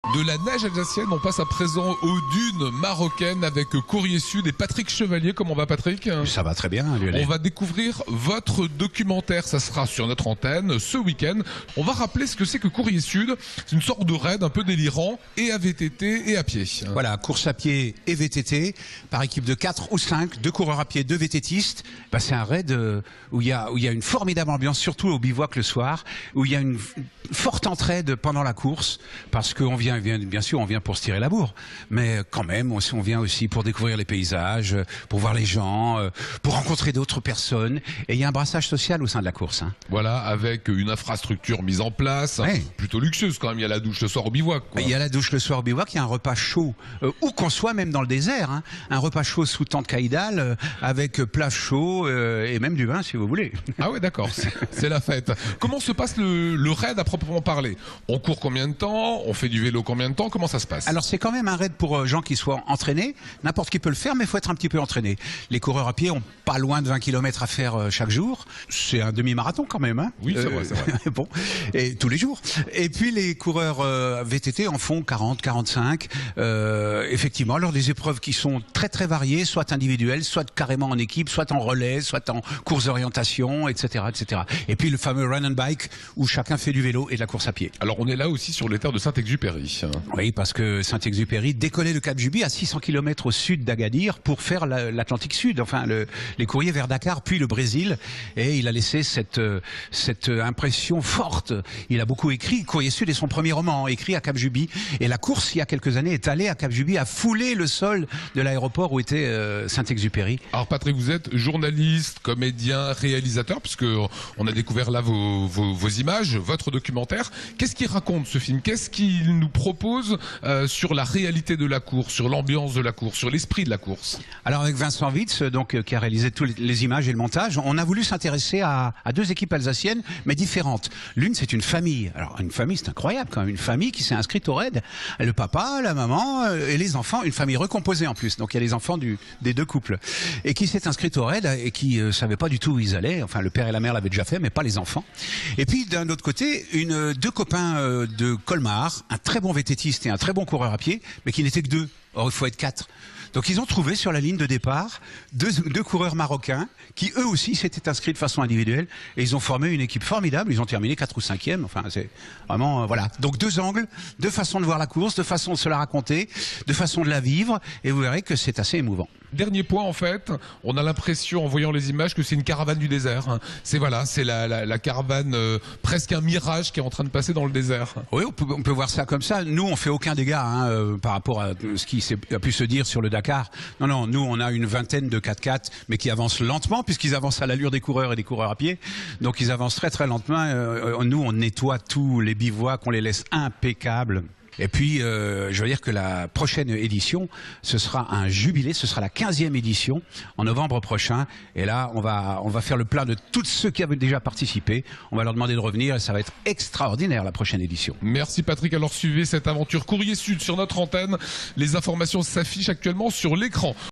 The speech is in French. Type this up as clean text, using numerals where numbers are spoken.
De la neige alsacienne, on passe à présent aux dunes marocaines avec Courrier Sud et Patrick Chevalier. Comment va Patrick? Ça va très bien, Lionel. On va découvrir votre documentaire, ça sera sur notre antenne ce week-end. On va rappeler ce que c'est que Courrier Sud. C'est une sorte de raid un peu délirant, et à VTT et à pied. Voilà, course à pied et VTT, par équipe de 4 ou 5, 2 coureurs à pied, 2 VTTistes. C'est un raid où il y a une formidable ambiance, surtout au bivouac le soir, où il y a une forte entraide pendant la course, parce qu'on vient, bien sûr, on vient pour se tirer la bourre, mais quand même, on vient aussi pour découvrir les paysages, pour voir les gens, pour rencontrer d'autres personnes, et il y a un brassage social au sein de la course. Voilà, avec une infrastructure mise en place, ouais, plutôt luxueuse quand même. Il y a la douche le soir au bivouac, quoi. Il y a la douche le soir au bivouac, il y a un repas chaud, où qu'on soit, même dans le désert, un repas chaud sous tente caïdale, avec plat chaud et même du vin si vous voulez. Ah ouais, d'accord, c'est la fête. Comment se passe le raid à proprement parler? On court combien de temps? On fait du vélo combien de temps? Comment ça se passe? Alors c'est quand même un raid pour gens qui soient entraînés. N'importe qui peut le faire, mais il faut être un petit peu entraîné. Les coureurs à pied ont pas loin de 20 km à faire chaque jour. C'est un demi-marathon quand même. Hein, oui, c'est vrai, c'est vrai. Bon, et tous les jours. Et puis les coureurs VTT en font 40, 45. Effectivement, alors des épreuves qui sont très très variées, soit individuelles, soit carrément en équipe, soit en relais, soit en course d'orientation, etc., etc. Et puis le fameux run and bike où chacun fait du vélo et de la course à pied. Alors on est là aussi sur les terres de Saint-Exupéry. Oui, parce que Saint-Exupéry décollait de Cap Juby à 600 km au sud d'Agadir pour faire l'Atlantique Sud, enfin les courriers vers Dakar, puis le Brésil, et il a laissé cette impression forte. Il a beaucoup écrit. Courrier Sud est son premier roman, écrit à Cap Juby, et la course, il y a quelques années, est allée à Cap Juby, a foulé le sol de l'aéroport où était Saint-Exupéry. Alors Patrick, vous êtes journaliste, comédien, réalisateur, puisque on a découvert là vos images, votre documentaire. Qu'est-ce qu'il raconte ce film? Qu'est-ce qu'il nous propose sur la réalité de la course, sur l'ambiance de la course, sur l'esprit de la course? Alors avec Vincent Witz, donc qui a réalisé toutes les images et le montage, on a voulu s'intéresser à 2 équipes alsaciennes, mais différentes. L'une, c'est une famille. Alors une famille, c'est incroyable quand même, une famille qui s'est inscrite au raid. Le papa, la maman et les enfants, une famille recomposée en plus. Donc il y a les enfants des 2 couples et qui s'est inscrite au raid et qui savait pas du tout où ils allaient. Enfin, le père et la mère l'avaient déjà fait, mais pas les enfants. Et puis d'un autre côté, 2 copains de Colmar, un très bon VTTiste et un très bon coureur à pied, mais qui n'étaient que 2. Or, il faut être 4. Donc ils ont trouvé sur la ligne de départ deux coureurs marocains qui eux aussi s'étaient inscrits de façon individuelle et ils ont formé une équipe formidable. Ils ont terminé 4 ou 5e. Enfin, c'est vraiment voilà. Donc 2 angles, 2 façons de voir la course, 2 façons de se la raconter, 2 façons de la vivre, et vous verrez que c'est assez émouvant. Dernier point, en fait, on a l'impression en voyant les images que c'est une caravane du désert. C'est voilà, c'est la caravane, presque un mirage qui est en train de passer dans le désert. Oui, on peut voir ça comme ça. Nous, on fait aucun dégât par rapport à ce qui a pu se dire sur le Dakar. Non, nous, on a une vingtaine de 4x4, mais qui avancent lentement, puisqu'ils avancent à l'allure des coureurs et des coureurs à pied. Donc, ils avancent très, très lentement. Nous, on nettoie tous les bivouacs, on les laisse impeccables. Et puis, je veux dire que la prochaine édition, ce sera un jubilé, ce sera la 15e édition, en novembre prochain. Et là, on va faire le plein de tous ceux qui avaient déjà participé. On va leur demander de revenir et ça va être extraordinaire, la prochaine édition. Merci Patrick. Alors suivez cette aventure Courrier Sud sur notre antenne. Les informations s'affichent actuellement sur l'écran.